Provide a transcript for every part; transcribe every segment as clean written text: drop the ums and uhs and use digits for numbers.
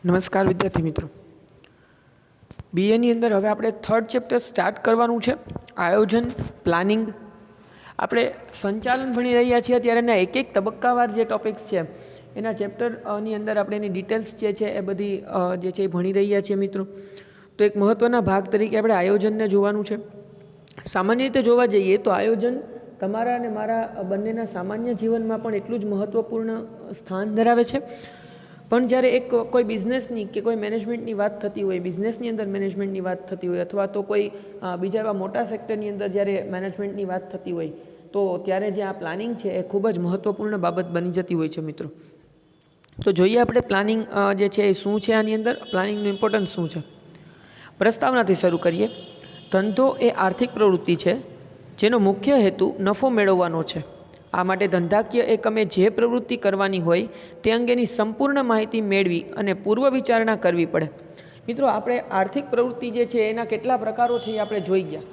નમસ્કાર વિદ્યાર્થી મિત્રો, બીએની અંદર હવે આપણે થર્ડ ચેપ્ટર સ્ટાર્ટ કરવાનું છે. આયોજન, પ્લાનિંગ. આપણે સંચાલન ભણી રહ્યા છીએ ત્યારે એના એક એક તબક્કાવાર જે ટોપિક્સ છે એના ચેપ્ટરની અંદર આપણે એની ડિટેલ્સ જે છે એ બધી જે છે એ ભણી રહ્યા છીએ મિત્રો. તો એક મહત્ત્વના ભાગ તરીકે આપણે આયોજનને જોવાનું છે. સામાન્ય રીતે જોવા જઈએ તો આયોજન તમારા અને મારા બંનેના સામાન્ય જીવનમાં પણ એટલું જ મહત્ત્વપૂર્ણ સ્થાન ધરાવે છે. પણ જ્યારે એક કોઈ બિઝનેસની કે કોઈ મેનેજમેન્ટની વાત થતી હોય, બિઝનેસની અંદર મેનેજમેન્ટની વાત થતી હોય, અથવા તો કોઈ બીજા એવા મોટા સેક્ટરની અંદર જ્યારે મેનેજમેન્ટની વાત થતી હોય, તો ત્યારે જે આ પ્લાનિંગ છે એ ખૂબ જ મહત્ત્વપૂર્ણ બાબત બની જતી હોય છે મિત્રો. તો જોઈએ આપણે પ્લાનિંગ જે છે એ શું છે. આની અંદર પ્લાનિંગનું ઇમ્પોર્ટન્સ શું છે. પ્રસ્તાવનાથી શરૂ કરીએ. ધંધો એ આર્થિક પ્રવૃત્તિ છે જેનો મુખ્ય હેતુ નફો મેળવવાનો છે. આ માટે ધંધાકીય એકમે જે પ્રવૃત્તિ કરવાની હોય તે અંગેની સંપૂર્ણ માહિતી મેળવી અને પૂર્વ વિચારણા કરવી પડે. મિત્રો, આપણે આર્થિક પ્રવૃત્તિ જે છે એના કેટલા પ્રકારો છે એ આપણે જોઈ ગયા.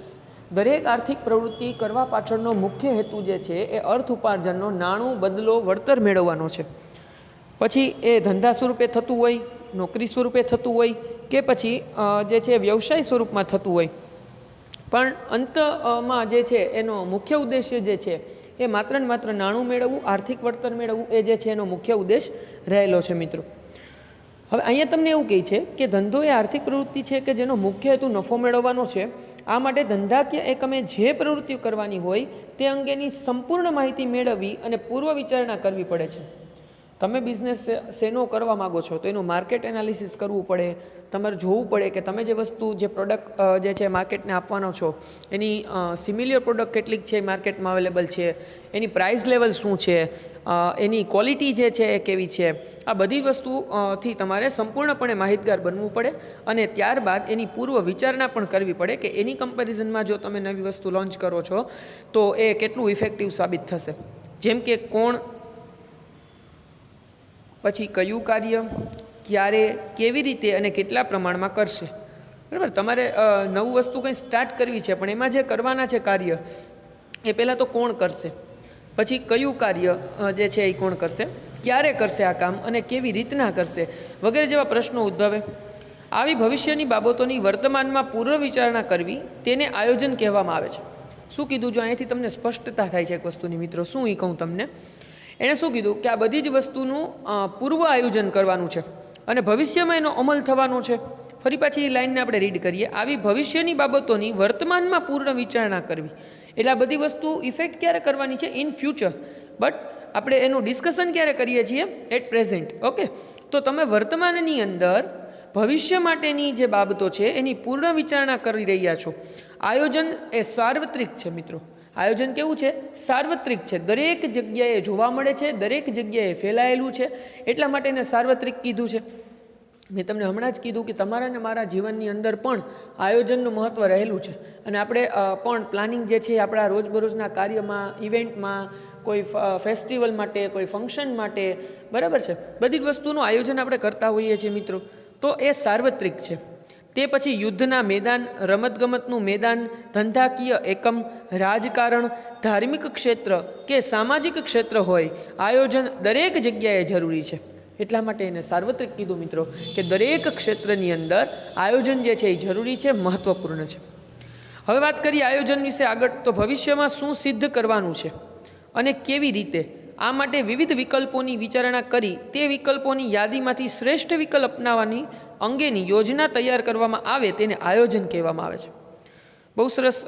દરેક આર્થિક પ્રવૃત્તિ કરવા પાછળનો મુખ્ય હેતુ જે છે એ અર્થ ઉપાર્જનનો, નાણું, બદલો, વળતર મેળવવાનો છે. પછી એ ધંધા સ્વરૂપે થતું હોય, નોકરી સ્વરૂપે થતું હોય, કે પછી જે છે વ્યવસાય સ્વરૂપમાં થતું હોય, પણ અંતમાં જે છે એનો મુખ્ય ઉદ્દેશ્ય જે છે એ માત્ર ને માત્ર નાણું મેળવવું, આર્થિક વળતર મેળવવું, એ જે છે એનો મુખ્ય ઉદ્દેશ રહેલો છે મિત્રો. હવે અહીંયા તમને એવું કહે છે કે ધંધો એ આર્થિક પ્રવૃત્તિ છે કે જેનો મુખ્ય હેતુ નફો મેળવવાનો છે. આ માટે ધંધાકીય એકમે જે પ્રવૃત્તિઓ કરવાની હોય તે અંગેની સંપૂર્ણ માહિતી મેળવવી અને પૂર્વ વિચારણા કરવી પડે છે. તમે બિઝનેસ શેનો કરવા માગો છો તો એનું માર્કેટ એનાલિસિસ કરવું પડે. તમારે જોવું પડે કે તમે જે વસ્તુ, જે પ્રોડક્ટ જે છે માર્કેટને આપવાનો છો એની સિમિલિયર પ્રોડક્ટ કેટલીક છે માર્કેટમાં અવેલેબલ છે, એની પ્રાઇસ લેવલ શું છે, એની ક્વોલિટી જે છે એ કેવી છે. આ બધી વસ્તુથી તમારે સંપૂર્ણપણે માહિતગાર બનવું પડે અને ત્યારબાદ એની પૂર્વ વિચારણા પણ કરવી પડે કે એની કમ્પેરિઝનમાં જો તમે નવી વસ્તુ લોન્ચ કરો છો તો એ કેટલું ઇફેક્ટિવ સાબિત થશે. જેમ કે કોણ, પછી કયું કાર્ય, ક્યારે, કેવી રીતે અને કેટલા પ્રમાણમાં કરશે. બરાબર. તમારે નવું વસ્તુ કંઈ સ્ટાર્ટ કરવી છે, પણ એમાં જે કરવાના છે કાર્ય એ પહેલાં તો કોણ કરશે, પછી કયું કાર્ય જે છે એ કોણ કરશે, ક્યારે કરશે આ કામ અને કેવી રીતના કરશે, વગેરે જેવા પ્રશ્નો ઉદ્ભવે. આવી ભવિષ્યની બાબતોની વર્તમાનમાં પૂર્વ વિચારણા કરવી તેને આયોજન કહેવામાં આવે છે. શું કીધું? જો અહીંયાથી તમને સ્પષ્ટતા થાય છે એક વસ્તુની મિત્રો. શું એ કહું તમને? એણે શું કીધું કે આ બધી જ વસ્તુનું પૂર્વ આયોજન કરવાનું છે અને ભવિષ્યમાં એનો અમલ થવાનો છે. ફરી પાછી એ લાઈનને આપણે રીડ કરીએ. આવી ભવિષ્યની બાબતોની વર્તમાનમાં પૂર્ણ વિચારણા કરવી. એટલે આ બધી વસ્તુ ઇફેક્ટ ક્યારે કરવાની છે? In future. બટ આપણે એનું ડિસ્કશન ક્યારે કરીએ છીએ? At present. ઓકે. તો તમે વર્તમાનની અંદર ભવિષ્ય માટેની જે બાબતો છે એની પૂર્ણ વિચારણા કરી રહ્યા છો. આયોજન એ સાર્વત્રિક છે મિત્રો. આયોજન કેવું છે? સાર્વત્રિક છે. દરેક જગ્યાએ જોવા મળે છે, દરેક જગ્યાએ ફેલાયેલું છે. એટલા માટે એને સાર્વત્રિક કીધું છે. મેં તમને હમણાં જ કીધું કે તમારા ને મારા જીવનની અંદર પણ આયોજનનું મહત્ત્વ રહેલું છે. અને આપણે પણ પ્લાનિંગ જે છે આપણા રોજબરોજના કાર્યમાં, ઇવેન્ટમાં, કોઈ ફેસ્ટિવલ માટે, કોઈ ફંક્શન માટે, બરાબર છે, બધી જ વસ્તુનું આયોજન આપણે કરતા હોઈએ છીએ મિત્રો. તો એ સાર્વત્રિક છે. તે પછી યુદ્ધના મેદાન, રમતગમતનું મેદાન, ધંધાકીય એકમ, રાજકારણ, ધાર્મિક ક્ષેત્ર કે સામાજિક ક્ષેત્ર હોય, આયોજન દરેક જગ્યાએ જરૂરી છે. એટલા માટે એને સાર્વત્રિક કીધું મિત્રો કે દરેક ક્ષેત્રની અંદર આયોજન જે છે એ જરૂરી છે, મહત્ત્વપૂર્ણ છે. હવે વાત કરીએ આયોજન વિશે આગળ. તો ભવિષ્યમાં શું સિદ્ધ કરવાનું છે અને કેવી રીતે, આ માટે વિવિધ વિકલ્પોની વિચારણા કરી તે વિકલ્પોની યાદીમાંથી શ્રેષ્ઠ વિકલ્પ અપનાવવાની અંગેની યોજના તૈયાર કરવામાં આવે તેને આયોજન કહેવામાં આવે છે. બહુ સરસ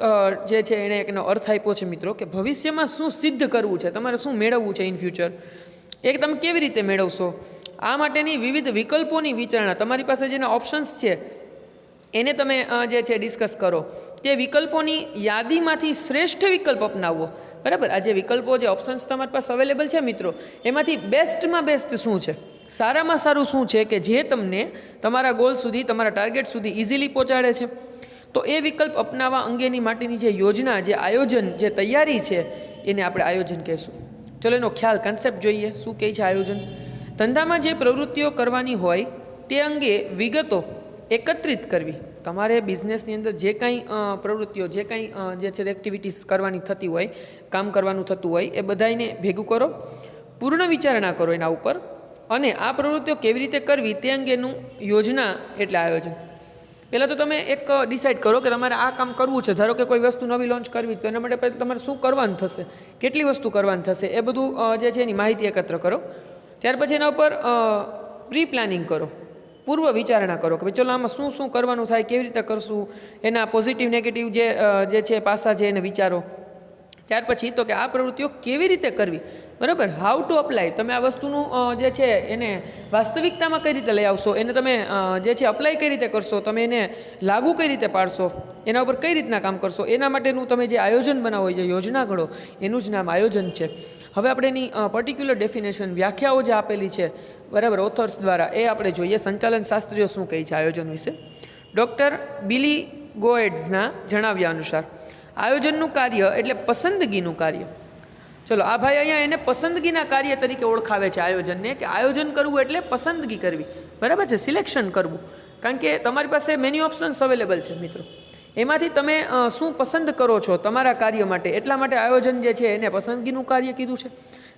જે છે એણે એકનો અર્થ આપ્યો છે મિત્રો કે ભવિષ્યમાં શું સિદ્ધ કરવું છે, તમારે શું મેળવવું છે ઇન ફ્યુચર, એક તમે કેવી રીતે મેળવશો, આ માટેની વિવિધ વિકલ્પોની વિચારણા. તમારી પાસે જેના ઓપ્શન્સ છે એને તમે જે છે ડિસ્કસ કરો. તે વિકલ્પોની યાદીમાંથી શ્રેષ્ઠ વિકલ્પ અપનાવવો. બરાબર. આ જે વિકલ્પો, જે ઓપ્શન્સ તમારી પાસે અવેલેબલ છે મિત્રો, એમાંથી બેસ્ટમાં બેસ્ટ શું છે, સારામાં સારું શું છે કે જે તમને તમારા ગોલ સુધી, તમારા ટાર્ગેટ સુધી ઇઝીલી પહોંચાડે છે. તો એ વિકલ્પ અપનાવવા અંગેની માટેની જે યોજના, જે આયોજન, જે તૈયારી છે એને આપણે આયોજન કહેશું. ચલો એનો ખ્યાલ, કન્સેપ્ટ જોઈએ. શું કહે છે આયોજન? ધંધામાં જે પ્રવૃત્તિઓ કરવાની હોય તે અંગે વિગતો એકત્રિત કરવી. તમારે બિઝનેસની અંદર જે કાંઈ પ્રવૃત્તિઓ, જે કાંઈ જે છે એક્ટિવિટીઝ કરવાની થતી હોય, કામ કરવાનું થતું હોય, એ બધાને ભેગું કરો, પૂર્ણ વિચારણા કરો એના ઉપર અને આ પ્રવૃત્તિઓ કેવી રીતે કરવી તે અંગેનું યોજના એટલે આયોજન. પહેલાં તો તમે એક ડિસાઇડ કરો કે તમારે આ કામ કરવું છે. ધારો કે કોઈ વસ્તુ નવી લોન્ચ કરવી તો એના માટે પહેલાં તમારે શું કરવાનું થશે, કેટલી વસ્તુ કરવાની થશે, એ બધું જે છે એની માહિતી એકત્ર કરો. ત્યાર પછી એના ઉપર પ્રી પ્લાનિંગ કરો, પૂર્વ વિચારણા કરો કે ભાઈ ચલો આમાં શું શું કરવાનું થાય, કેવી રીતે કરશું, એના પોઝિટિવ નેગેટિવ જે છે પાસા છે એને વિચારો. ત્યાર પછી તો કે આ પ્રવૃત્તિઓ કેવી રીતે કરવી, બરાબર, હાઉ ટુ અપ્લાય. તમે આ વસ્તુનું જે છે એને વાસ્તવિકતામાં કઈ રીતે લઈ આવશો, એને તમે જે છે અપ્લાય કઈ રીતે કરશો, તમે એને લાગુ કઈ રીતે પાડશો, એના ઉપર કઈ રીતના કામ કરશો, એના માટેનું તમે જે આયોજન બનાવો, જે યોજના ઘડો, એનું જ નામ આયોજન છે. હવે આપણે એની પર્ટિક્યુલર ડેફિનેશન, વ્યાખ્યાઓ જે આપેલી છે, બરાબર, ઓથર્સ દ્વારા, એ આપણે જોઈએ. સંચાલન શાસ્ત્રીઓ શું કહે છે આયોજન વિશે. ડૉક્ટર બિલી ગોએડ્સના જણાવ્યા અનુસાર આયોજનનું કાર્ય એટલે પસંદગીનું કાર્ય. ચલો, આ ભાઈ અહીંયા એને પસંદગીના કાર્ય તરીકે ઓળખાવે છે આયોજનને, કે આયોજન કરવું એટલે પસંદગી કરવી, બરાબર છે, સિલેક્શન કરવું. કારણ કે તમારી પાસે મેની ઓપ્શન્સ અવેલેબલ છે મિત્રો, એમાંથી તમે શું પસંદ કરો છો તમારા કાર્ય માટે. એટલા માટે આયોજન જે છે એને પસંદગીનું કાર્ય કીધું છે,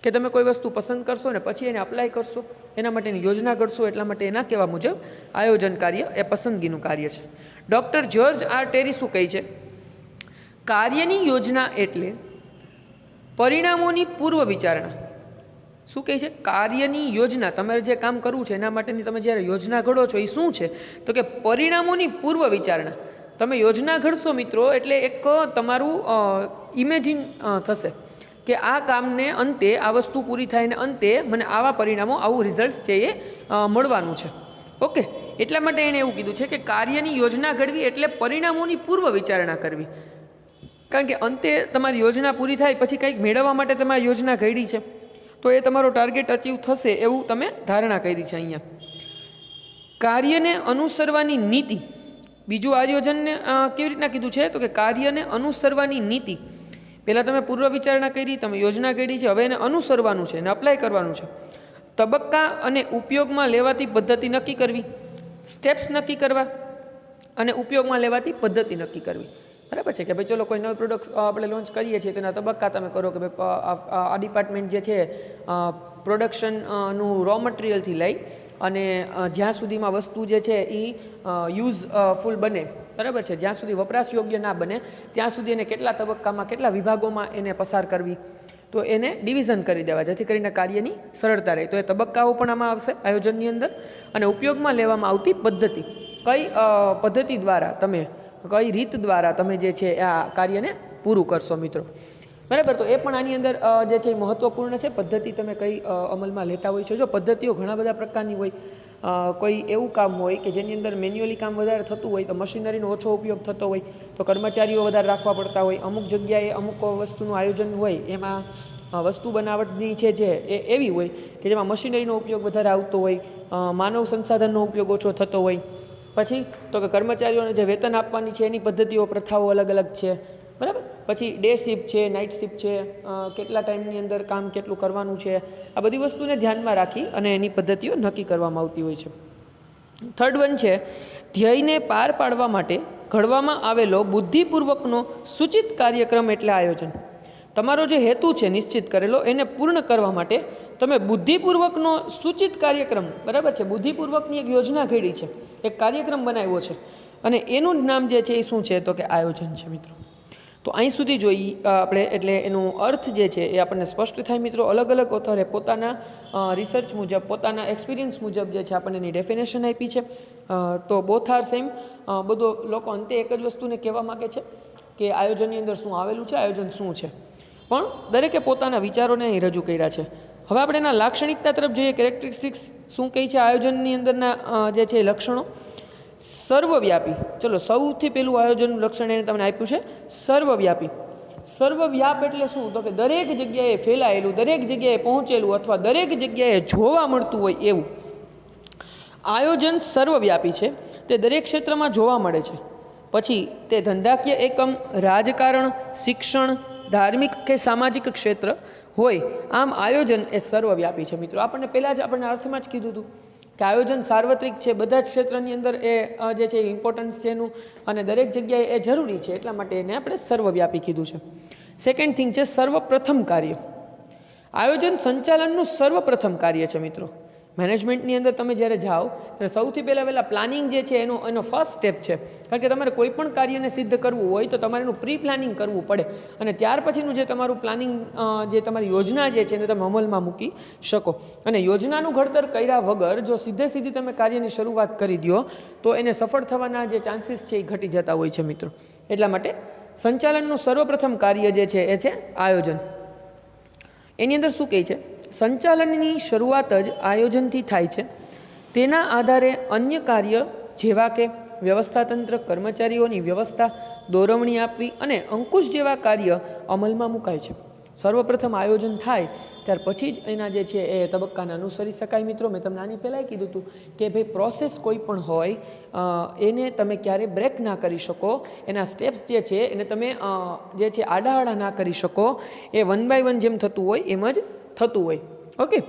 કે તમે કોઈ વસ્તુ પસંદ કરશો ને પછી એને અપ્લાય કરશો, એના માટેની યોજના ઘડશો. એટલા માટે એના કહેવા મુજબ આયોજન કાર્ય એ પસંદગીનું કાર્ય છે. ડૉક્ટર જ્યોર્જ આર ટેરી શું કહે છે, કાર્યની યોજના એટલે પરિણામોની પૂર્વ વિચારણા. શું કહે છે, કાર્યની યોજના, તમારે જે કામ કરવું છે એના માટેની તમે જ્યારે યોજના ઘડો છો એ શું છે, તો કે પરિણામોની પૂર્વ વિચારણા. તમે યોજના ઘડશો મિત્રો એટલે એક તમારું ઇમેજિન થશે કે આ કામને અંતે, આ વસ્તુ પૂરી થાયને અંતે મને આવા પરિણામો, આવું રિઝલ્ટ છે એ મળવાનું છે. ઓકે, એટલા માટે એણે એવું કીધું છે કે કાર્યની યોજના ઘડવી એટલે પરિણામોની પૂર્વ વિચારણા કરવી. કારણ કે અંતે તમારી યોજના પૂરી થાય પછી કંઈક મેળવવા માટે તમારી યોજના ઘડી છે, તો એ તમારો ટાર્ગેટ અચીવ થશે એવું તમે ધારણા કરી છે. અહીંયા કાર્યને અનુસરવાની નીતિ. બીજું આયોજનને કેવી રીતના કીધું છે, તો કે કાર્યને અનુસરવાની નીતિ. પહેલાં તમે પૂર્વ વિચારણા કરી, તમે યોજના કરી છે, હવે એને અનુસરવાનું છે, એને અપ્લાય કરવાનું છે. તબક્કા અને ઉપયોગમાં લેવાતી પદ્ધતિ નક્કી કરવી, સ્ટેપ્સ નક્કી કરવા અને ઉપયોગમાં લેવાતી પદ્ધતિ નક્કી કરવી. બરાબર છે કે ભાઈ ચલો કોઈ નવી પ્રોડક્ટ આપણે લોન્ચ કરીએ છીએ, તેના તબક્કા તમે કરો કે ભાઈ આ ડિપાર્ટમેન્ટ જે છે પ્રોડક્શનનું રો મટીરિયલથી લઈ અને જ્યાં સુધીમાં વસ્તુ જે છે એ યુઝફુલ બને, બરાબર છે, જ્યાં સુધી વપરાશ યોગ્ય ના બને ત્યાં સુધી એને કેટલા તબક્કામાં, કેટલા વિભાગોમાં એને પસાર કરવી, તો એને ડિવિઝન કરી દેવા, જેથી કરીને કાર્યની સરળતા રહે. તો એ તબક્કાઓ પણ આમાં આવશે આયોજનની અંદર. અને ઉપયોગમાં લેવામાં આવતી પદ્ધતિ, કઈ પદ્ધતિ દ્વારા તમે, કઈ રીત દ્વારા તમે જે છે આ કાર્યને પૂરું કરશો મિત્રો. બરાબર, તો એ પણ આની અંદર જે છે એ મહત્ત્વપૂર્ણ છે. પદ્ધતિ તમે કઈ અમલમાં લેતા હોય છો. જો પદ્ધતિઓ ઘણા બધા પ્રકારની હોય, કોઈ એવું કામ હોય કે જેની અંદર મેન્યુઅલી કામ વધારે થતું હોય તો મશીનરીનો ઓછો ઉપયોગ થતો હોય તો કર્મચારીઓ વધારે રાખવા પડતા હોય. અમુક જગ્યાએ અમુક વસ્તુનું આયોજન હોય એમાં વસ્તુ બનાવટની છે જે એ એવી હોય કે જેમાં મશીનરીનો ઉપયોગ વધારે આવતો હોય, માનવ સંસાધનનો ઉપયોગ ઓછો થતો હોય. પછી તો કે કર્મચારીઓને જે વેતન આપવાની છે એની પદ્ધતિઓ, પ્રથાઓ અલગ અલગ છે, બરાબર. પછી ડે શિફ્ટ છે, નાઇટ શિફ્ટ છે, કેટલા ટાઈમની અંદર કામ કેટલું કરવાનું છે, આ બધી વસ્તુને ધ્યાનમાં રાખી અને એની પદ્ધતિઓ નક્કી કરવામાં આવતી હોય છે. થર્ડ વન છે ધ્યેયને પાર પાડવા માટે ઘડવામાં આવેલો બુદ્ધિપૂર્વકનો સૂચિત કાર્યક્રમ એટલે આયોજન. તમારો જે હેતુ છે નિશ્ચિત કરેલો, એને પૂર્ણ કરવા માટે તમે બુદ્ધિપૂર્વકનો સૂચિત કાર્યક્રમ, બરાબર છે, બુદ્ધિપૂર્વકની એક યોજના ઘડી છે, એક કાર્યક્રમ બનાવ્યો છે અને એનું જ નામ જે છે એ શું છે, તો કે આયોજન છે મિત્રો. તો અહીં સુધી જોઈએ આપણે, એટલે એનો અર્થ જે છે એ આપણને સ્પષ્ટ થાય મિત્રો. અલગ અલગ ઓથરે પોતાના રિસર્ચ મુજબ, પોતાના એક્સપિરિયન્સ મુજબ જે છે આપણને એની ડેફિનેશન આપી છે. તો બોથ આર સેમ. બધો લોકો અંતે એક જ વસ્તુને કહેવા માગે છે કે આયોજનની અંદર શું આવેલું છે, આયોજન શું છે, પણ દરેકે પોતાના વિચારોને અહીં રજૂ કર્યા છે. હવે આપણે એના લાક્ષણિકતા તરફ જોઈએ. કેરેક્ટરિસ્ટિક્સ શું કહે છે આયોજનની અંદરના જે છે લક્ષણો. સર્વવ્યાપી. ચલો, સૌથી પહેલું આયોજનનું લક્ષણ એને તમને આપ્યું છે સર્વવ્યાપી. સર્વવ્યાપ એટલે શું, તો કે દરેક જગ્યાએ ફેલાયેલું, દરેક જગ્યાએ પહોંચેલું અથવા દરેક જગ્યાએ જોવા મળતું હોય એવું. આયોજન સર્વવ્યાપી છે, તે દરેક ક્ષેત્રમાં જોવા મળે છે. પછી તે ધંધાકીય એકમ, રાજકારણ, શિક્ષણ, ધાર્મિક કે સામાજિક ક્ષેત્ર હોય. આમ આયોજન એ સર્વવ્યાપી છે મિત્રો. આપણને પહેલાં જ આપણને અર્થમાં જ કીધું હતું કે આયોજન સાર્વત્રિક છે, બધા જ ક્ષેત્રની અંદર એ જે છે ઇમ્પોર્ટન્સ છે એનું, અને દરેક જગ્યાએ એ જરૂરી છે, એટલા માટે એને આપણે સર્વવ્યાપી કીધું છે. સેકન્ડ થિંગ છે સર્વપ્રથમ કાર્ય. આયોજન સંચાલનનું સર્વપ્રથમ કાર્ય છે મિત્રો. મેનેજમેન્ટની અંદર તમે જ્યારે જાઓ ત્યારે સૌથી પહેલાં પ્લાનિંગ જે છે એનો ફર્સ્ટ સ્ટેપ છે, કારણ કે તમારે કોઈ પણ કાર્યને સિદ્ધ કરવું હોય તો તમારે એનું પ્રી પ્લાનિંગ કરવું પડે, અને ત્યાર પછીનું જે તમારું પ્લાનિંગ જે તમારી યોજના જે છે એને તમે અમલમાં મૂકી શકો. અને યોજનાનું ઘડતર કર્યા વગર જો સીધી તમે કાર્યની શરૂઆત કરી દો તો એને સફળ થવાના જે ચાન્સીસ છે એ ઘટી જતા હોય છે મિત્રો. એટલા માટે સંચાલનનું સર્વપ્રથમ કાર્ય જે છે એ છે આયોજન. એની અંદર શું કહે છે? સંચાલનની શરૂઆત જ આયોજનથી થાય છે. તેના આધારે અન્ય કાર્ય જેવા કે વ્યવસ્થાતંત્ર, કર્મચારીઓની વ્યવસ્થા, દોરવણી આપવી અને અંકુશ જેવા કાર્ય અમલમાં મુકાય છે. સર્વપ્રથમ આયોજન થાય ત્યાર પછી જ એના જે છે એ તબક્કાને અનુસરી શકાય. મિત્રો, મેં તમને આની પહેલાંય કીધું હતું કે ભાઈ પ્રોસેસ કોઈ પણ હોય એને તમે ક્યારેય બ્રેક ના કરી શકો, એના સ્ટેપ્સ જે છે એને તમે જે છે આડાઆડા ના કરી શકો. એ 1 by 1 જેમ થતું હોય એમ જ થતું હોય. ઓકે,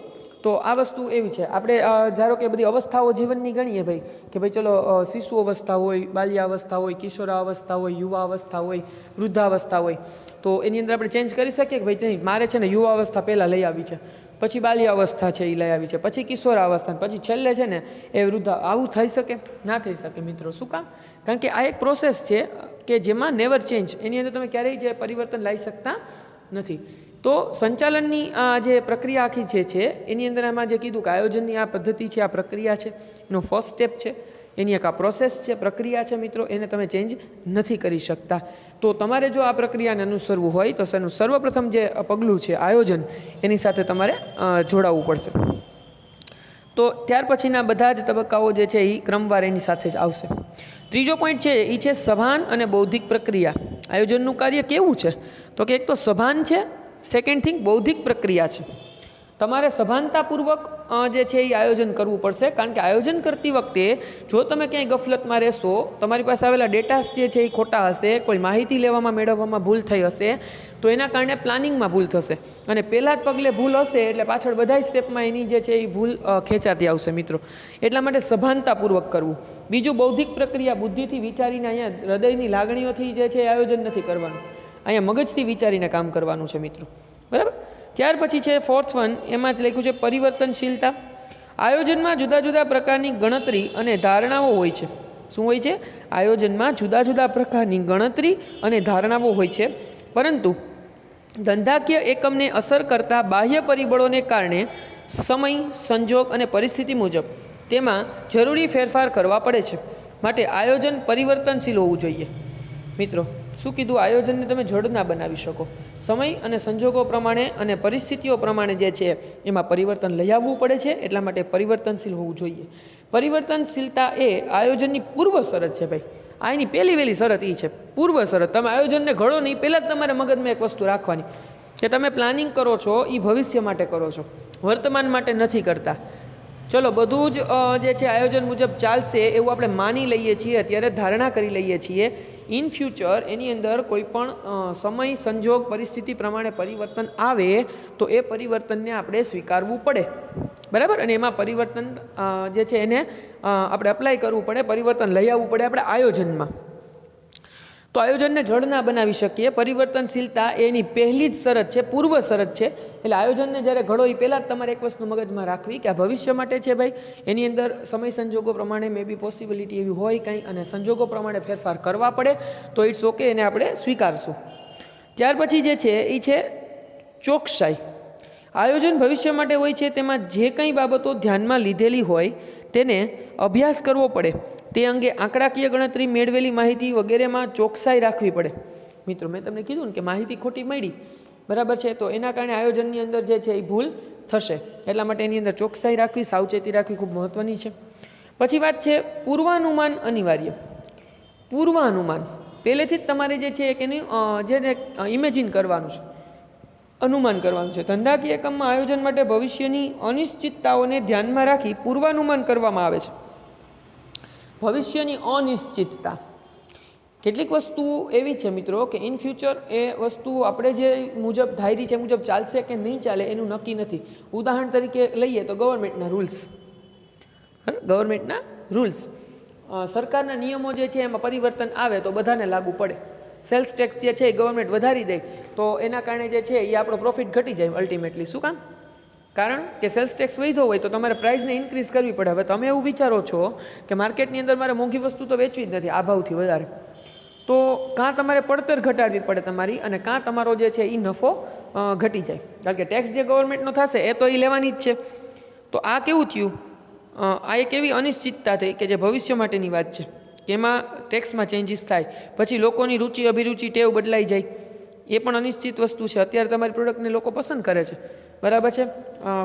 તો આ વસ્તુ એવી છે. આપણે ધારો કે બધી અવસ્થાઓ જીવનની ગણીએ ભાઈ કે ભાઈ ચલો શિશુ અવસ્થા હોય, બાલ્યાવસ્થા હોય, કિશોરાવસ્થા હોય, યુવા અવસ્થા હોય, વૃદ્ધાવસ્થા હોય, તો એની અંદર આપણે ચેન્જ કરી શકીએ કે ભાઈ મારે છે ને યુવા અવસ્થા પહેલાં લઈ આવી છે, પછી બાલ્યાવસ્થા છે એ લઈ આવી છે, પછી કિશોરાવસ્થા, પછી છેલ્લે છે ને એ વૃદ્ધા. આવું થઈ શકે? ના થઈ શકે મિત્રો. શું કામ? કારણ કે આ એક પ્રોસેસ છે કે જેમાં નેવર ચેન્જ, એની અંદર તમે ક્યારેય જે પરિવર્તન લાવી શકતા નથી. તો સંચાલનની આ જે પ્રક્રિયા આખી છે એની અંદર આમાં જે કીધું કે આયોજનની આ પદ્ધતિ છે, આ પ્રક્રિયા છે, એનો ફર્સ્ટ સ્ટેપ છે, એની એક આ પ્રોસેસ છે, પ્રક્રિયા છે મિત્રો, એને તમે ચેન્જ નથી કરી શકતા. તો તમારે જો આ પ્રક્રિયાને અનુસરવું હોય તો એનું સર્વપ્રથમ જે પગલું છે આયોજન, એની સાથે તમારે જોડાવવું પડશે. તો ત્યાર પછીના બધા જ તબક્કાઓ જે છે એ ક્રમવાર એની સાથે જ આવશે. ત્રીજો પોઈન્ટ છે એ છે સભાન અને બૌદ્ધિક પ્રક્રિયા. આયોજનનું કાર્ય કેવું છે? તો કે એક તો સભાન છે, સેકન્ડ થિંગ બૌદ્ધિક પ્રક્રિયા છે. તમારે સભાનતાપૂર્વક જે છે એ આયોજન કરવું પડશે, કારણ કે આયોજન કરતી વખતે જો તમે ક્યાંય ગફલતમાં રહેશો, તમારી પાસે આવેલા ડેટાસ જે છે એ ખોટા હશે, કોઈ માહિતી મેળવવામાં ભૂલ થઈ હશે, તો એના કારણે પ્લાનિંગમાં ભૂલ થશે, અને પહેલાં જ પગલે ભૂલ હશે એટલે પાછળ બધા સ્ટેપમાં એની જે છે એ ભૂલ ખેંચાતી આવશે મિત્રો. એટલા માટે સભાનતાપૂર્વક કરવું. બીજું બૌદ્ધિક પ્રક્રિયા, બુદ્ધિથી વિચારીને, અહીંયા હૃદયની લાગણીઓથી જે છે એ આયોજન નથી કરવાનું, અહીંયા મગજથી વિચારીને કામ કરવાનું છે મિત્રો. બરાબર? ત્યાર પછી છે 4th વન, એમાં જ લખ્યું છે પરિવર્તનશીલતા. આયોજનમાં જુદા જુદા પ્રકારની ગણતરી અને ધારણાઓ હોય છે. શું હોય છે? આયોજનમાં જુદા જુદા પ્રકારની ગણતરી અને ધારણાઓ હોય છે, પરંતુ ધંધાકીય એકમને અસર કરતા બાહ્ય પરિબળોને કારણે સમય, સંજોગ અને પરિસ્થિતિ મુજબ તેમાં જરૂરી ફેરફાર કરવા પડે છે. માટે આયોજન પરિવર્તનશીલ હોવું જોઈએ. મિત્રો, શું કીધું? આયોજનને તમે જડ ના બનાવી શકો. સમય અને સંજોગો પ્રમાણે અને પરિસ્થિતિઓ પ્રમાણે જે છે એમાં પરિવર્તન લઈ આવવું પડે છે. એટલા માટે પરિવર્તનશીલ હોવું જોઈએ. પરિવર્તનશીલતા એ આયોજનની પૂર્વ શરત છે ભાઈ. આ એની પહેલી વહેલી શરત એ છે, પૂર્વ શરત. તમે આયોજનને ઘડો નહીં, પહેલાં જ તમારે મગજમાં એક વસ્તુ રાખવાની કે તમે પ્લાનિંગ કરો છો એ ભવિષ્ય માટે કરો છો, વર્તમાન માટે નથી કરતા. ચલો, બધું જ જે છે આયોજન મુજબ ચાલશે એવું આપણે માની લઈએ છીએ, અત્યારે ધારણા કરી લઈએ છીએ. ઇન ફ્યુચર એની અંદર કોઈ પણ સમય, સંજોગ, પરિસ્થિતિ પ્રમાણે પરિવર્તન આવે તો એ પરિવર્તનને આપણે સ્વીકારવું પડે. બરાબર? અને એમાં પરિવર્તન જે છે એને આપણે અપ્લાય કરવું પડે, પરિવર્તન લઈ આવવું પડે આપણે આયોજનમાં. તો આયોજનને જડ ના બનાવી શકીએ. પરિવર્તનશીલતા એની પહેલી જ શરત છે, પૂર્વ શરત છે. એટલે આયોજનને જ્યારે ઘડો એ પહેલાં જ તમારે એક વસ્તુ મગજમાં રાખવી કે આ ભવિષ્ય માટે છે ભાઈ. એની અંદર સમય સંજોગો પ્રમાણે મે બી પોસિબિલિટી એવી હોય કંઈ, અને સંજોગો પ્રમાણે ફેરફાર કરવા પડે તો ઇટ્સ ઓકે, એને આપણે સ્વીકારશું. ત્યાર પછી જે છે એ છે ચોકસાઈ. આયોજન ભવિષ્ય માટે હોય છે, તેમાં જે કંઈ બાબતો ધ્યાનમાં લીધેલી હોય તેને અભ્યાસ કરવો પડે. તે અંગે આંકડાકીય ગણતરી, મેળવેલી માહિતી વગેરેમાં ચોકસાઈ રાખવી પડે. મિત્રો, મેં તમને કીધું ને કે માહિતી ખોટી મળી, બરાબર છે, તો એના કારણે આયોજનની અંદર જે છે એ ભૂલ થશે. એટલા માટે એની અંદર ચોકસાઈ રાખવી, સાવચેતી રાખવી ખૂબ મહત્ત્વની છે. પછી વાત છે પૂર્વાનુમાન અનિવાર્ય. પૂર્વાનુમાન પહેલેથી જ તમારે જે છે કે જેને ઇમેજિન કરવાનું છે, અનુમાન કરવાનું છે. ધંધાકીય એકમમાં આયોજન માટે ભવિષ્યની અનિશ્ચિતતાઓને ધ્યાનમાં રાખી પૂર્વાનુમાન કરવામાં આવે છે. ભવિષ્યની અનિશ્ચિતતા, કેટલીક વસ્તુઓ એવી છે મિત્રો કે ઇન ફ્યુચર એ વસ્તુ આપણે જે મુજબ ધારી છે મુજબ ચાલશે કે નહીં ચાલે એનું નક્કી નથી. ઉદાહરણ તરીકે લઈએ તો ગવર્મેન્ટના રૂલ્સ, સરકારના નિયમો જે છે એમાં પરિવર્તન આવે તો બધાને લાગુ પડે. સેલ્સ ટેક્સ જે છે એ ગવર્મેન્ટ વધારી દે તો એના કારણે જે છે એ આપણો પ્રોફિટ ઘટી જાય અલ્ટિમેટલી. શું કામ? કારણ કે સેલ્સ ટેક્સ વધ્યો હોય તો તમારે પ્રાઇસને ઇન્ક્રીઝ કરવી પડે. હવે તમે એવું વિચારો છો કે માર્કેટની અંદર મારે મોંઘી વસ્તુ તો વેચવી જ નથી આ ભાવથી વધારે, તો કાં તમારે પડતર ઘટાડવી પડે તમારી, અને કાં તમારો જે છે એ નફો ઘટી જાય. કારણ કે ટેક્સ જે ગવર્મેન્ટનો થશે એ તો એ લેવાની જ છે. તો આ કેવું થયું, આ એક એવી અનિશ્ચિતતા થઈ કે જે ભવિષ્ય માટેની વાત છે કે એમાં ટેક્સમાં ચેન્જીસ થાય, પછી લોકોની રુચિ અભિરુચિ ટેવ બદલાઈ જાય, એ પણ અનિશ્ચિત વસ્તુ છે. અત્યારે તમારી પ્રોડક્ટને લોકો પસંદ કરે છે, બરાબર છે,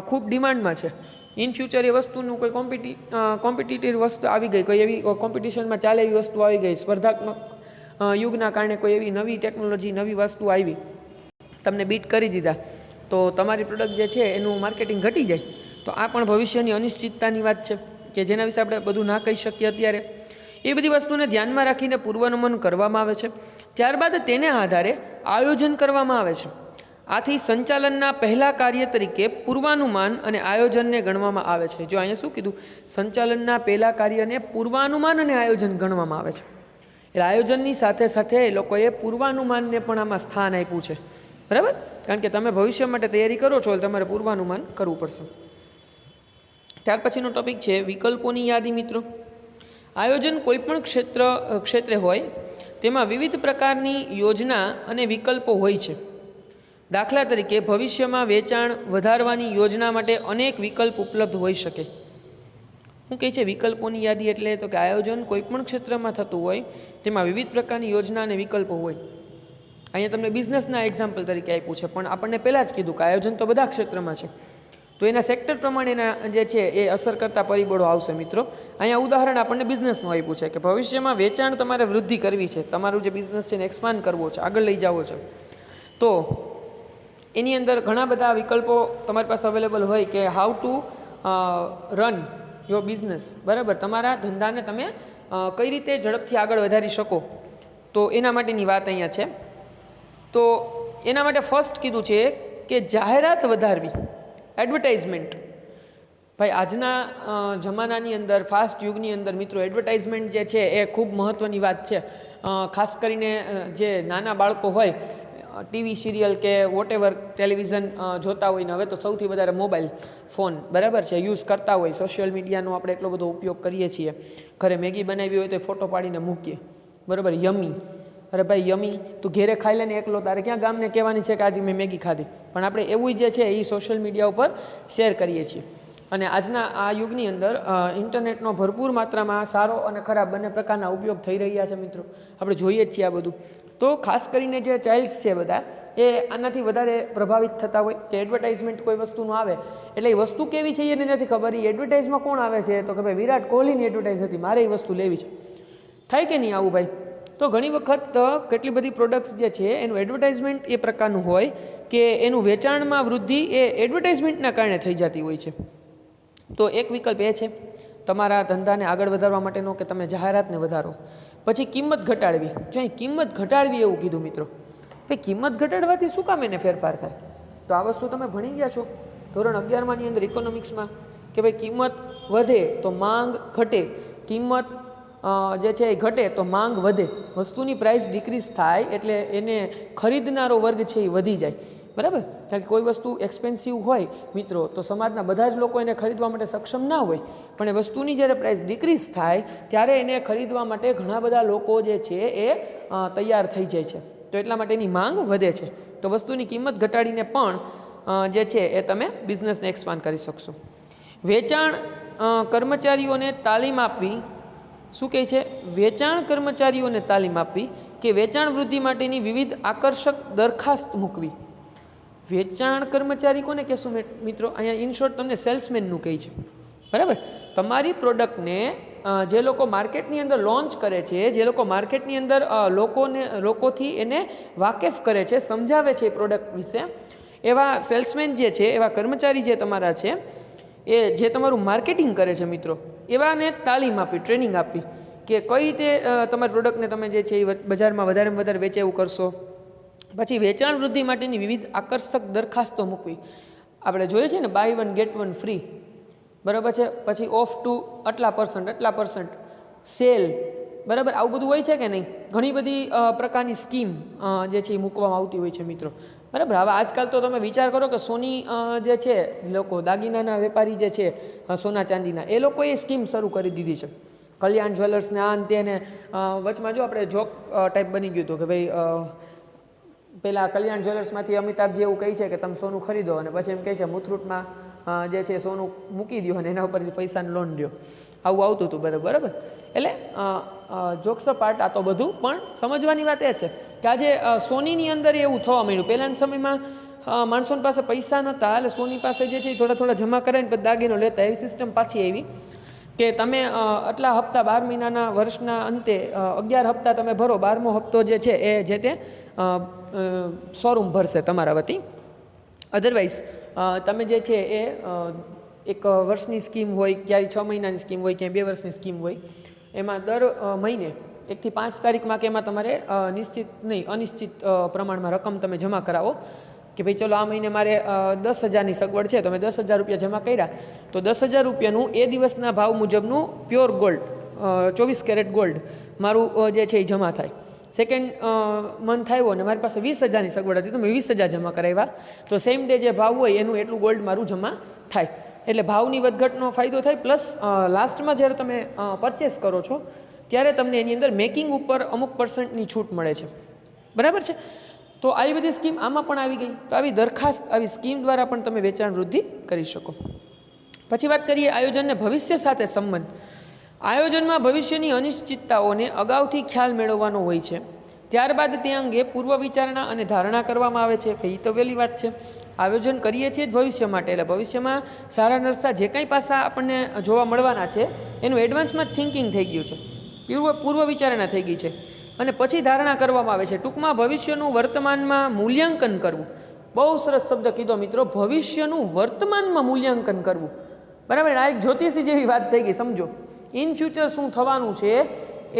ખૂબ ડિમાન્ડમાં છે. ઇન ફ્યુચર એ વસ્તુનું કોઈ કોમ્પિટિટિવ વસ્તુ આવી ગઈ, કોઈ એવી કોમ્પિટિશનમાં ચાલે એવી વસ્તુ આવી ગઈ, સ્પર્ધાત્મક યુગના કારણે કોઈ એવી નવી ટેકનોલોજી નવી વસ્તુ આવી, તમને બીટ કરી દીધા, તો તમારી પ્રોડક્ટ જે છે એનું માર્કેટિંગ ઘટી જાય. તો આ પણ ભવિષ્યની અનિશ્ચિતતાની વાત છે કે જેના વિશે આપણે બધું ના કહી શકીએ અત્યારે. એ બધી વસ્તુને ધ્યાનમાં રાખીને પૂર્વાનુમાન કરવામાં આવે છે. ત્યારબાદ તેને આધારે આયોજન કરવામાં આવે છે. આથી સંચાલનના પહેલા કાર્ય તરીકે પૂર્વાનુમાન અને આયોજનને ગણવામાં આવે છે. જો અહીંયા શું કીધું, સંચાલનના પહેલા કાર્યને પૂર્વાનુમાન અને આયોજન ગણવામાં આવે છે. એટલે આયોજનની સાથે સાથે એ લોકોએ પૂર્વાનુમાનને પણ આમાં સ્થાન આપ્યું છે, બરાબર. કારણ કે તમે ભવિષ્ય માટે તૈયારી કરો છો એટલે તમારે પૂર્વાનુમાન કરવું પડશે. ત્યાર પછીનો ટોપિક છે વિકલ્પોની યાદી. મિત્રો, આયોજન કોઈપણ ક્ષેત્રે હોય તેમાં વિવિધ પ્રકારની યોજના અને વિકલ્પો હોય છે. દાખલા તરીકે ભવિષ્યમાં વેચાણ વધારવાની યોજના માટે અનેક વિકલ્પ ઉપલબ્ધ હોઈ શકે. શું કહે છે વિકલ્પોની યાદી એટલે? તો કે આયોજન કોઈપણ ક્ષેત્રમાં થતું હોય તેમાં વિવિધ પ્રકારની યોજના અને વિકલ્પો હોય. અહીંયા તમને બિઝનેસના એક્ઝામ્પલ તરીકે આપ્યું છે, પણ આપણને પહેલાં જ કીધું કે આયોજન તો બધા ક્ષેત્રમાં છે. તો એના સેક્ટર પ્રમાણેના જે છે એ અસર કરતા પરિબળો આવશે. મિત્રો, અહીંયા ઉદાહરણ આપણને બિઝનેસનું આપ્યું છે કે ભવિષ્યમાં વેચાણ તમારે વૃદ્ધિ કરવી છે, તમારું જે બિઝનેસ છે એને એક્સપાન્ડ કરવો છે, આગળ લઈ જવો છે, તો એની અંદર ઘણા બધા વિકલ્પો તમારી પાસે અવેલેબલ હોય કે how to run your business, બરાબર. તમારા ધંધાને તમે કઈ રીતે ઝડપથી આગળ વધારી શકો, તો એના માટેની વાત અહીંયા છે. તો એના માટે ફર્સ્ટ કીધું છે કે જાહેરાત વધારવી, એડવર્ટાઇઝમેન્ટ. ભાઈ આજના જમાનાની અંદર, ફાસ્ટ યુગની અંદર મિત્રો, એડવર્ટાઇઝમેન્ટ જે છે એ ખૂબ મહત્ત્વની વાત છે. ખાસ કરીને જે નાના બાળકો હોય, ટીવી સિરિયલ કે વોટેવર ટેલિવિઝન જોતા હોય ને હવે તો સૌથી વધારે મોબાઈલ ફોન, બરાબર છે, યુઝ કરતા હોય. સોશિયલ મીડિયાનો આપણે એટલો બધો ઉપયોગ કરીએ છીએ. ઘરે મેગી બનાવી હોય તો ફોટો પાડીને મૂકીએ, બરાબર, યમી. અરે ભાઈ યમી, તું ઘેરે ખાઈ લે ને એકલો, તારે ક્યાં ગામને કહેવાની છે કે આજે મેં મેગી ખાધી? પણ આપણે એવું જે છે એ સોશિયલ મીડિયા ઉપર શેર કરીએ છીએ. અને આજના આ યુગની અંદર ઇન્ટરનેટનો ભરપૂર માત્રામાં સારો અને ખરાબ બંને પ્રકારના ઉપયોગ થઈ રહ્યા છે. મિત્રો, આપણે જોઈએ જ છીએ આ બધું. તો ખાસ કરીને જે ચાઇલ્ડ્સ છે બધા, એ આનાથી વધારે પ્રભાવિત થતા હોય કે એડવર્ટાઇઝમેન્ટ કોઈ વસ્તુનું આવે એટલે એ વસ્તુ કેવી છે એને નથી ખબર. એ એડવર્ટાઇઝમાં કોણ આવે છે તો કે ભાઈ વિરાટ કોહલીની એડવર્ટાઇઝ હતી, મારે એ વસ્તુ લેવી છે. થાય કે નહીં આવું ભાઈ? તો ઘણી વખત કેટલી બધી પ્રોડક્ટ્સ જે છે એનું એડવર્ટાઇઝમેન્ટ એ પ્રકારનું હોય કે એનું વેચાણમાં વૃદ્ધિ એ એડવર્ટાઇઝમેન્ટના કારણે થઈ જતી હોય છે. તો એક વિકલ્પ એ છે તમારા ધંધાને આગળ વધારવા માટેનો કે તમે જાહેરાતને વધારો. પછી કિંમત ઘટાડવી. જો અહીં કિંમત ઘટાડવી એવું કીધું મિત્રો, ભાઈ કિંમત ઘટાડવાથી શું કામ એને ફેરફાર થાય? તો આ વસ્તુ તમે ભણી ગયા છો ધોરણ 11માની અંદર ઇકોનોમિક્સમાં કે ભાઈ કિંમત વધે તો માંગ ઘટે, કિંમત જે છે એ ઘટે તો માંગ વધે. વસ્તુની પ્રાઇસ ડિક્રીઝ થાય એટલે એને ખરીદનારો વર્ગ છે એ વધી જાય, બરાબર. કારણ કે કોઈ વસ્તુ એક્સપેન્સિવ હોય મિત્રો તો સમાજના બધા જ લોકો એને ખરીદવા માટે સક્ષમ ના હોય, પણ એ વસ્તુની જ્યારે પ્રાઇસ ડિક્રીઝ થાય ત્યારે એને ખરીદવા માટે ઘણા બધા લોકો જે છે એ તૈયાર થઈ જાય છે. તો એટલા માટે એની માંગ વધે છે. તો વસ્તુની કિંમત ઘટાડીને પણ જે છે એ તમે બિઝનેસને એક્સપાન્ડ કરી શકશો. વેચાણ કર્મચારીઓને તાલીમ આપવી. શું કહે છે? વેચાણ કર્મચારીઓને તાલીમ આપવી કે વેચાણ વૃદ્ધિ માટેની વિવિધ આકર્ષક દરખાસ્ત મૂકવી. વેચાણ કર્મચારી કોને કહેશું મિત્રો? અહીંયા ઇન શોર્ટ તમને સેલ્સમેનનું કહે છે, બરાબર. તમારી પ્રોડક્ટને જે લોકો માર્કેટની અંદર લોન્ચ કરે છે, જે લોકો માર્કેટની અંદર લોકોથી એને વાકેફ કરે છે, સમજાવે છે એ પ્રોડક્ટ વિશે, એવા સેલ્સમેન જે છે, એવા કર્મચારી જે તમારા છે, એ જે તમારું માર્કેટિંગ કરે છે મિત્રો, એવાને તાલીમ આપવી, ટ્રેનિંગ આપવી કે કઈ રીતે તમારી પ્રોડક્ટને તમે જે છે એ બજારમાં વધારેમાં વધારે વેચે એવું કરશો. પછી વેચાણ વૃદ્ધિ માટેની વિવિધ આકર્ષક દરખાસ્તો મૂકવી. આપણે જોઈએ છે ને બાય 1 get 1 ફ્રી, બરાબર છે. પછી ઓફ ટુ આટલા %, સેલ, બરાબર. આવું બધું હોય છે કે નહીં? ઘણી બધી પ્રકારની સ્કીમ જે છે એ મૂકવામાં આવતી હોય છે મિત્રો. બરાબર. હવે આજકાલ તો તમે વિચાર કરો કે સોની જે છે લોકો દાગીનાના વેપારી જે છે સોના ચાંદીના, એ લોકોએ સ્કીમ શરૂ કરી દીધી છે. કલ્યાણ જ્વેલર્સને આ અંતે ને વચમાં જો આપણે જોક ટાઈપ બની ગયું હતું કે ભાઈ પેલા કલ્યાણ જ્વેલર્સમાંથી અમિતાભજી એવું કહે છે કે તમે સોનું ખરીદો અને પછી એમ કહે છે મુથરૂટમાં જે છે સોનું મૂકી દો અને એના ઉપરથી પૈસાની લોન લ્યો. આવું આવતું હતું બધું. બરાબર. એટલે જોક્સ પાર્ટ આ તો બધું, પણ સમજવાની વાત એ છે કે આજે સોનીની અંદર એવું થવા માંડ્યું. પહેલાંના સમયમાં માણસોની પાસે પૈસા નહોતા એટલે સોની પાસે જે છે થોડા થોડા જમા કરાવીને પછી દાગીનો લેતા. એવી સિસ્ટમ પાછી આવી કે તમે આટલા હપ્તા 12 મહિનાના વર્ષના અંતે 11 હપ્તા તમે ભરો, 12મો હપ્તો જે છે એ જે તે શોરૂમ ભરશે તમારા વતી. અધરવાઇઝ તમે જે છે એ એક વર્ષની સ્કીમ હોય, ક્યાંય 6 મહિનાની સ્કીમ હોય, ક્યાંય 2 વર્ષની સ્કીમ હોય, એમાં દર મહિને 1 થી 5 તારીખમાં કે એમાં તમારે નિશ્ચિત નહીં અનિશ્ચિત પ્રમાણમાં રકમ તમે જમા કરાવો કે ભાઈ ચલો આ મહિને મારે 10,000ની સગવડ છે તો મેં 10,000 રૂપિયા જમા કર્યા તો 10,000 રૂપિયાનું એ દિવસના ભાવ મુજબનું પ્યોર ગોલ્ડ 24 કેરેટ ગોલ્ડ મારું જે છે એ જમા થાય. સેકન્ડ મંથ આવ્યો અને મારી પાસે 20,000ની સગવડ હતી તો મેં 20,000 જમા કરાવ્યા તો સેમ ડે જે ભાવ હોય એનું એટલું ગોલ્ડ મારું જમા થાય. એટલે ભાવની વધઘટનો ફાયદો થાય. પ્લસ લાસ્ટમાં જ્યારે તમે પરચેસ કરો છો ત્યારે તમને એની અંદર મેકિંગ ઉપર અમુક % છૂટ મળે છે. બરાબર છે. તો આવી બધી સ્કીમ આમાં પણ આવી ગઈ. તો આવી દરખાસ્ત, આવી સ્કીમ દ્વારા પણ તમે વેચાણ વૃદ્ધિ કરી શકો. પછી વાત કરીએ આયોજનને ભવિષ્ય સાથે સંબંધ. આયોજનમાં ભવિષ્યની અનિશ્ચિતતાઓને અગાઉથી ખ્યાલ મેળવવાનો હોય છે. ત્યારબાદ તે અંગે પૂર્વ વિચારણા અને ધારણા કરવામાં આવે છે. એ તો વહેલી વાત છે. આયોજન કરીએ છીએ જ ભવિષ્ય માટે, એટલે ભવિષ્યમાં સારા નરસા જે કંઈ પાસા આપણને જોવા મળવાના છે એનું એડવાન્સમાં જ થિંકિંગ થઈ ગયું છે, પૂર્વ વિચારણા થઈ ગઈ છે અને પછી ધારણા કરવામાં આવે છે. ટૂંકમાં ભવિષ્યનું વર્તમાનમાં મૂલ્યાંકન કરવું. બહુ સરસ શબ્દ કીધો મિત્રો, ભવિષ્યનું વર્તમાનમાં મૂલ્યાંકન કરવું. બરાબર. આ એક જ્યોતિષી જેવી વાત થઈ ગઈ. સમજો, ઇન ફ્યુચર શું થવાનું છે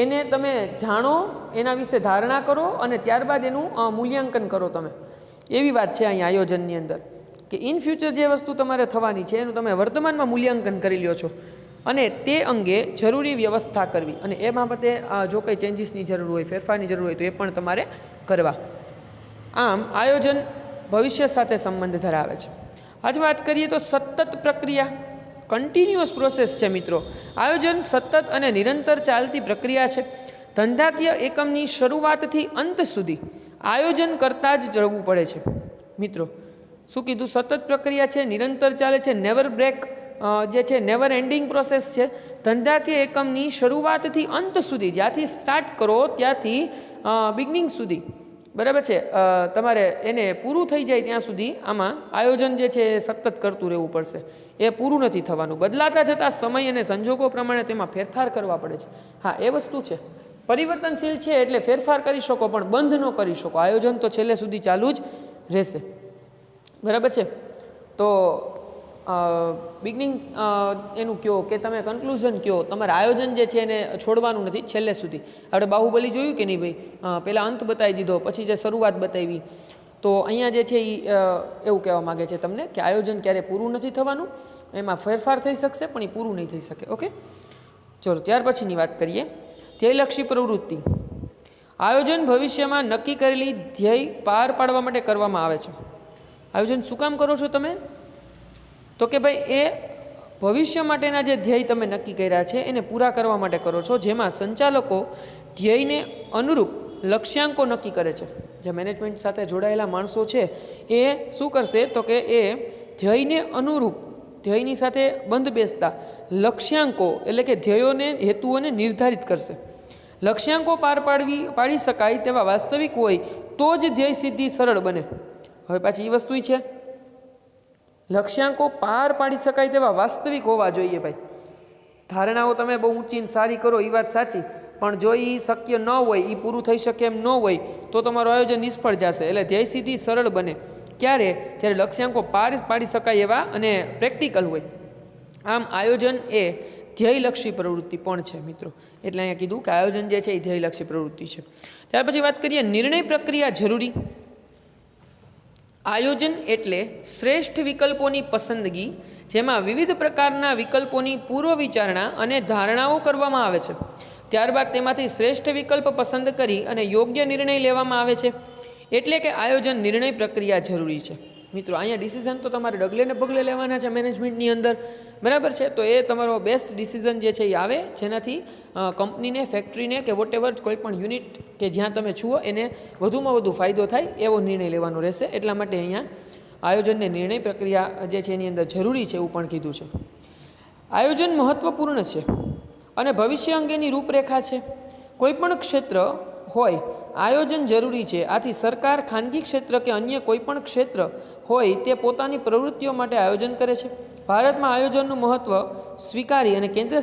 એને તમે જાણો, એના વિશે ધારણા કરો અને ત્યારબાદ એનું મૂલ્યાંકન કરો તમે. એવી વાત છે અહીં આયોજનની અંદર કે ઇન ફ્યુચર જે વસ્તુ તમારે થવાની છે એનું તમે વર્તમાનમાં મૂલ્યાંકન કરી લ્યો છો અને તે અંગે જરૂરી વ્યવસ્થા કરવી અને એ બાબતે જો કંઈ ચેન્જીસની જરૂર હોય, ફેરફારની જરૂર હોય તો એ પણ તમારે કરવા. આમ આયોજન ભવિષ્ય સાથે સંબંધ ધરાવે છે. આજે વાત કરીએ તો સતત પ્રક્રિયા, કન્ટિન્યુઅસ પ્રોસેસ છે મિત્રો. આયોજન સતત અને નિરંતર ચાલતી પ્રક્રિયા છે. ધંધાકીય એકમની શરૂઆતથી અંત સુધી આયોજન કરતાં જ જવું પડે છે મિત્રો. શું કીધું? સતત પ્રક્રિયા છે, નિરંતર ચાલે છે, નેવર બ્રેક જે છે નેવર એન્ડિંગ પ્રોસેસ છે. ધંધાકીય એકમની શરૂઆતથી અંત સુધી, જ્યાંથી સ્ટાર્ટ કરો ત્યાંથી બિગનિંગ સુધી, બરાબર છે, તમારે એને પૂરું થઈ જાય ત્યાં સુધી આમાં આયોજન જે છે એ સતત કરતું રહેવું પડશે. એ પૂરું નથી થવાનું. બદલાતા જતા સમય અને સંજોગો પ્રમાણે તેમાં ફેરફાર કરવા પડે છે. હા, એ વસ્તુ છે. પરિવર્તનશીલ છે એટલે ફેરફાર કરી શકો પણ બંધ ન કરી શકો. આયોજન તો છેલ્લે સુધી ચાલુ જ રહેશે. બરાબર છે. તો બિગનિંગ એનું કહો કે તમે કન્ક્લુઝન કહો, તમારે આયોજન જે છે એને છોડવાનું નથી છેલ્લે સુધી. આપણે બાહુબલી જોયું કે નહીં ભાઈ? પહેલાં અંત બતાવી દીધો, પછી જે શરૂઆત બતાવી. તો અહીંયા જે છે એ એવું કહેવા માગે છે તમને કે આયોજન ક્યારે પૂરું નથી થવાનું, એમાં ફેરફાર થઈ શકશે પણ એ પૂરું નહીં થઈ શકે. ઓકે, ચલો ત્યાર પછીની વાત કરીએ. ધ્યેયલક્ષી પ્રવૃત્તિ. આયોજન ભવિષ્યમાં નક્કી કરેલી ધ્યેય પાર પાડવા માટે કરવામાં આવે છે. આયોજન શું કામ કરો છો તમે? તો કે ભાઈ એ ભવિષ્ય માટેના જે ધ્યેય તમે નક્કી કર્યા છે એને પૂરા કરવા માટે કરો છો, જેમાં સંચાલકો ધ્યેયને અનુરૂપ લક્ષ્યાંકો નક્કી કરે છે. જે મેનેજમેન્ટ સાથે જોડાયેલા માણસો છે એ શું કરશે તો કે એ ધ્યેયને અનુરૂપ, ધ્યેયની સાથે બંધ બેસતા લક્ષ્યાંકો એટલે કે ધ્યેયોને, હેતુઓને નિર્ધારિત કરશે. લક્ષ્યાંકો પાડી શકાય તેવા વાસ્તવિક હોય તો જ ધ્યેય સિદ્ધિ સરળ બને. હવે પાછી એ વસ્તુ છે, લક્ષ્યાંકો પાર પાડી શકાય તેવા વાસ્તવિક હોવા જોઈએ ભાઈ. ધારણાઓ તમે બહુ ઊંચી સારી કરો એ વાત સાચી, પણ જો એ શક્ય ન હોય, એ પૂરું થઈ શકે એમ ન હોય તો તમારું આયોજન નિષ્ફળ જશે. એટલે ધ્યેય સિદ્ધિ સરળ બને ક્યારે? જ્યારે લક્ષ્યાંકો પાર પાડી શકાય એવા અને પ્રેક્ટિકલ હોય. આમ આયોજન એ ધ્યેયલક્ષી પ્રવૃત્તિ પણ છે મિત્રો. એટલે અહીંયા કીધું કે આયોજન જે છે એ ધ્યેયલક્ષી પ્રવૃત્તિ છે. ત્યાર પછી વાત કરીએ નિર્ણય પ્રક્રિયા જરૂરી. આયોજન એટલે શ્રેષ્ઠ વિકલ્પોની પસંદગી, જેમાં વિવિધ પ્રકારના વિકલ્પોની પૂર્વ વિચારણા અને ધારણાઓ કરવામાં આવે છે. ત્યારબાદ તેમાંથી શ્રેષ્ઠ વિકલ્પ પસંદ કરી અને યોગ્ય નિર્ણય લેવામાં આવે છે. એટલે કે આયોજન નિર્ણય પ્રક્રિયા જરૂરી છે મિત્રો. અહીંયા ડિસિઝન તો તમારે ડગલે ને પગલે લેવાના છે મેનેજમેન્ટની અંદર, બરાબર છે. તો એ તમારો બેસ્ટ ડિસિઝન જે છે એ આવે જેનાથી કંપનીને, ફેક્ટરીને કે વોટ એવર કોઈ પણ યુનિટ કે જ્યાં તમે છુઓ એને વધુમાં વધુ ફાયદો થાય એવો નિર્ણય લેવાનો રહેશે. એટલા માટે અહીંયા આયોજનને નિર્ણય પ્રક્રિયા જે છે એની અંદર જરૂરી છે એવું પણ કીધું છે. આયોજન મહત્ત્વપૂર્ણ છે અને ભવિષ્ય અંગેની રૂપરેખા છે. કોઈપણ ક્ષેત્ર હોય આયોજન જરૂરી છે. આથી સરકાર, ખાનગી ક્ષેત્ર કે અન્ય કોઈપણ ક્ષેત્ર હોય તે પોતાની પ્રવૃત્તિઓ માટે આયોજન કરે છે. ભારતમાં આયોજનનું મહત્ત્વ સ્વીકારી અને કેન્દ્ર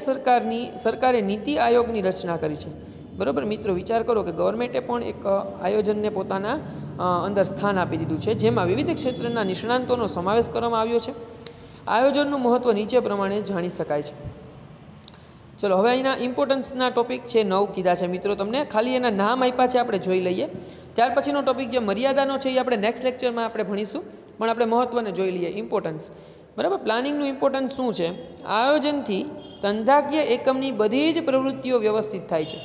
સરકારે નીતિ આયોગની રચના કરી છે. બરાબર મિત્રો, વિચાર કરો કે ગવર્મેન્ટે પણ એક આયોજનને પોતાના અંદર સ્થાન આપી દીધું છે જેમાં વિવિધ ક્ષેત્રના નિષ્ણાંતોનો સમાવેશ કરવામાં આવ્યો છે. આયોજનનું મહત્ત્વ નીચે પ્રમાણે જાણી શકાય છે. ચલો હવે અહીંના ઇમ્પોર્ટન્સના ટોપિક છે 9 કીધા છે મિત્રો. તમને ખાલી એના નામ આપ્યા છે, આપણે જોઈ લઈએ. ત્યાર પછીનો ટોપિક જે મર્યાદાનો છે એ આપણે નેક્સ્ટ લેક્ચરમાં આપણે ભણીશું, પણ આપણે મહત્ત્વને જોઈ લઈએ. ઇમ્પોર્ટન્સ, બરાબર. પ્લાનિંગનું ઇમ્પોર્ટન્સ શું છે? આયોજનથી ધંધાકીય એકમની બધી જ પ્રવૃત્તિઓ વ્યવસ્થિત થાય છે.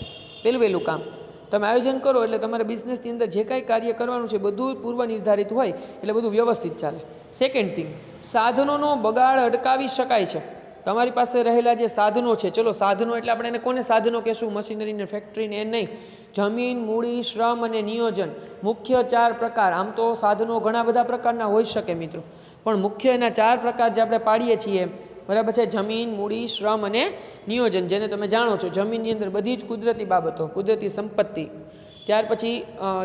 પહેલું કામ તમે આયોજન કરો એટલે તમારે બિઝનેસની અંદર જે કાંઈ કાર્ય કરવાનું છે બધું પૂર્વ નિર્ધારિત હોય એટલે બધું વ્યવસ્થિત ચાલે. સેકન્ડ થિંગ, સાધનોનો બગાડ અટકાવી શકાય છે. તમારી પાસે રહેલા જે સાધનો છે, ચલો સાધનો એટલે આપણે એને કોને સાધનો કહેશું? મશીનરીને, ફેક્ટરીને એ નહીં. જમીન, મૂડી, શ્રમ અને નિયોજન, મુખ્ય 4 પ્રકાર. આમ તો સાધનો ઘણા બધા પ્રકારના હોઈ શકે મિત્રો, પણ મુખ્ય એના 4 પ્રકાર જે આપણે પાડીએ છીએ, બરાબર છે. જમીન, મૂડી, શ્રમ અને નિયોજન, જેને તમે જાણો છો. જમીનની અંદર બધી જ કુદરતી બાબતો, કુદરતી સંપત્તિ. ત્યાર પછી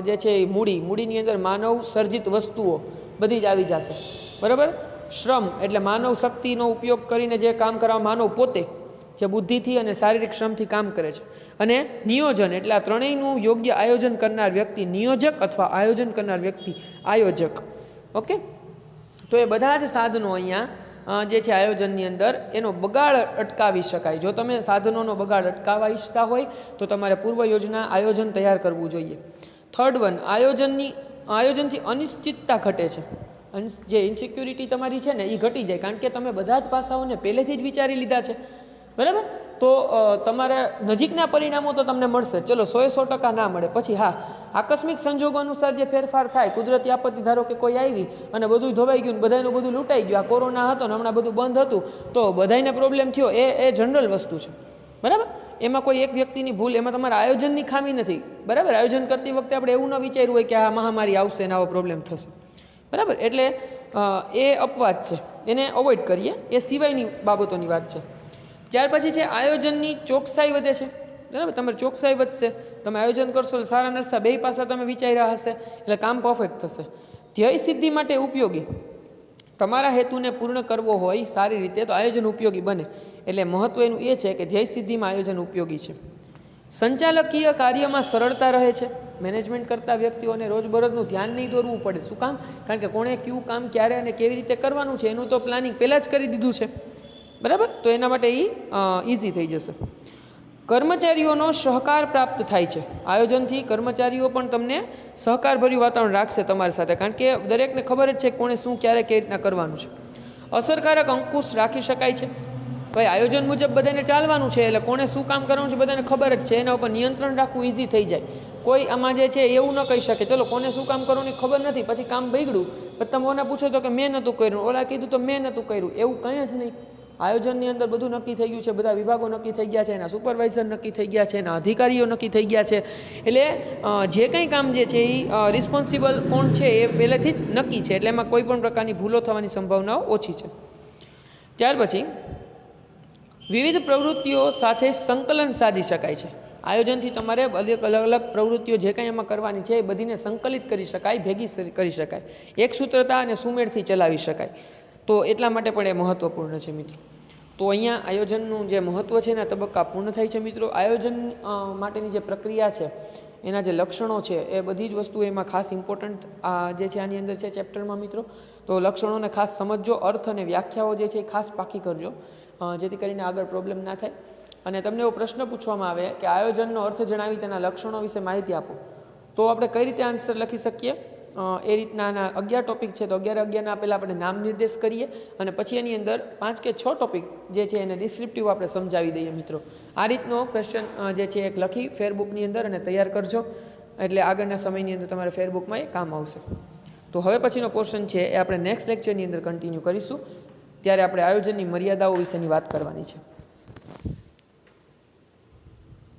જે છે એ મૂડીની અંદર માનવ સર્જિત વસ્તુઓ બધી જ આવી જશે, બરાબર. શ્રમ એટલે માનવ શક્તિનો ઉપયોગ કરીને જે કામ કરવા માનવ પોતે જે બુદ્ધિથી અને શારીરિક શ્રમથી કામ કરે છે. અને નિયોજન એટલે આ ત્રણેયનું યોગ્ય આયોજન કરનાર વ્યક્તિ નિયોજક અથવા આયોજન કરનાર વ્યક્તિ આયોજક. ઓકે, તો એ બધા જ સાધનો અહીંયા જે છે આયોજનની અંદર એનો બગાડ અટકાવી શકાય. જો તમે સાધનોનો બગાડ અટકાવવા ઈચ્છતા હોય તો તમારે પૂર્વ યોજના આયોજન તૈયાર કરવું જોઈએ. થર્ડ વન, આયોજનથી અનિશ્ચિતતા ઘટે છે. જે ઇન્સિક્યુરિટી તમારી છે ને એ ઘટી જાય, કારણ કે તમે બધા જ પાસાઓને પહેલેથી જ વિચારી લીધા છે, બરાબર. તો તમારા નજીકના પરિણામો તો તમને મળશે, ચલો 100% ના મળે. પછી હા, આકસ્મિક સંજોગો અનુસાર જે ફેરફાર થાય, કુદરતી આપત્તિ ધારો કે કોઈ આવી અને બધું ધોવાઈ ગયું, બધાનું બધું લૂંટાઈ ગયું, આ કોરોના હતો ને હમણાં બધું બંધ હતું તો બધાને પ્રોબ્લેમ થયો, એ જનરલ વસ્તુ છે, બરાબર. એમાં કોઈ એક વ્યક્તિની ભૂલ, એમાં તમારા આયોજનની ખામી નથી, બરાબર. આયોજન કરતી વખતે આપણે એવું ન વિચાર્યું હોય કે આ મહામારી આવશે ને આવો પ્રોબ્લેમ થશે, બરાબર. એટલે એ અપવાદ છે, એને અવોઇડ કરીએ. એ સિવાયની બાબતોની વાત છે. ત્યાર પછી છે આયોજનની ચોકસાઈ વધે છે, બરાબર. તમારી ચોકસાઈ વધશે, તમે આયોજન કરશો સારા નરસા બે પાસા તમે વિચાર્યા હશે એટલે કામ પરફેક્ટ થશે. ધ્યેય સિદ્ધિ માટે ઉપયોગી, તમારા હેતુને પૂર્ણ કરવો હોય સારી રીતે તો આયોજન ઉપયોગી બને. એટલે મહત્વ એનું એ છે કે ધ્યેય સિદ્ધિમાં આયોજન ઉપયોગી છે. સંચાલકીય કાર્યમાં સરળતા રહે છે. મેનેજમેન્ટ કરતા વ્યક્તિઓને રોજબરોજનું ધ્યાન નહીં દોરવું પડે. શું કામ? કારણ કે કોણે કયું કામ ક્યારે અને કેવી રીતે કરવાનું છે એનું તો પ્લાનિંગ પહેલાં જ કરી દીધું છે, બરાબર. તો એના માટે એ ઇઝી થઈ જશે. કર્મચારીઓનો સહકાર પ્રાપ્ત થાય છે. આયોજનથી કર્મચારીઓ પણ તમને સહકારભર્યું વાતાવરણ રાખશે તમારી સાથે, કારણ કે દરેકને ખબર જ છે કોણે શું ક્યારે કેવી રીતના કરવાનું છે. અસરકારક અંકુશ રાખી શકાય છે. ભાઈ આયોજન મુજબ બધાને ચાલવાનું છે એટલે કોણે શું કામ કરવાનું છે બધાને ખબર જ છે, એના ઉપર નિયંત્રણ રાખવું ઇઝી થઈ જાય. કોઈ આમાં જે છે એવું ન કહી શકે ચલો કોને શું કામ કરવાની ખબર નથી પછી કામ બગડ્યું, પછી તમે ઓને પૂછો તો કે મેં નહોતું કર્યું, ઓલા કીધું તો મેં નહોતું કર્યું, એવું કંઈ જ નહીં. આયોજનની અંદર બધું નક્કી થઈ ગયું છે, બધા વિભાગો નક્કી થઈ ગયા છે, એના સુપરવાઇઝર નક્કી થઈ ગયા છે, એના અધિકારીઓ નક્કી થઈ ગયા છે. એટલે જે કંઈ કામ જે છે એ રિસ્પોન્સિબલ કોણ છે એ પહેલેથી જ નક્કી છે, એટલે એમાં કોઈ પણ પ્રકારની ભૂલો થવાની સંભાવનાઓ ઓછી છે. ત્યાર પછી વિવિધ પ્રવૃત્તિઓ સાથે સંકલન સાધી શકાય છે. આયોજનથી તમારે અલગ અલગ પ્રવૃત્તિઓ જે કંઈ એમાં કરવાની છે એ બધીને સંકલિત કરી શકાય, ભેગી કરી શકાય, એક સૂત્રતા અને સુમેળથી ચલાવી શકાય. તો એટલા માટે પણ એ મહત્ત્વપૂર્ણ છે મિત્રો. તો અહીંયા આયોજનનું જે મહત્ત્વ છે એના તબક્કા પૂર્ણ થાય છે મિત્રો. આયોજન માટેની જે પ્રક્રિયા છે એના જે લક્ષણો છે એ બધી જ વસ્તુ એમાં ખાસ ઇમ્પોર્ટન્ટ જે છે આની અંદર છે ચેપ્ટરમાં મિત્રો. તો લક્ષણોને ખાસ સમજજો, અર્થ અને વ્યાખ્યાઓ જે છે એ ખાસ પાકી કરજો, જેથી કરીને આગળ પ્રોબ્લેમ ના થાય. અને તમને એવો પ્રશ્ન પૂછવામાં આવે કે આયોજનનો અર્થ જણાવી તેના લક્ષણો વિશે માહિતી આપો, તો આપણે કઈ રીતે આન્સર લખી શકીએ? એ રીતના આના 11 ટોપિક છે, તો 11 પહેલાં આપણે નામ નિર્દેશ કરીએ અને પછી એની અંદર 5 કે 6 ટોપિક જે છે એને ડિસ્ક્રિપ્ટિવ આપણે સમજાવી દઈએ મિત્રો. આ રીતનો ક્વેશ્ચન જે છે એક લખી ફેરબુકની અંદર અને તૈયાર કરજો. એટલે આગળના સમયની અંદર તમારે ફેરબુકમાં એ કામ આવશે. તો હવે પછીનો પોર્શન છે એ આપણે નેક્સ્ટ લેક્ચરની અંદર કન્ટિન્યુ કરીશું. ત્યારે આપણે આયોજનની મર્યાદાઓ વિશેની વાત કરવાની છે.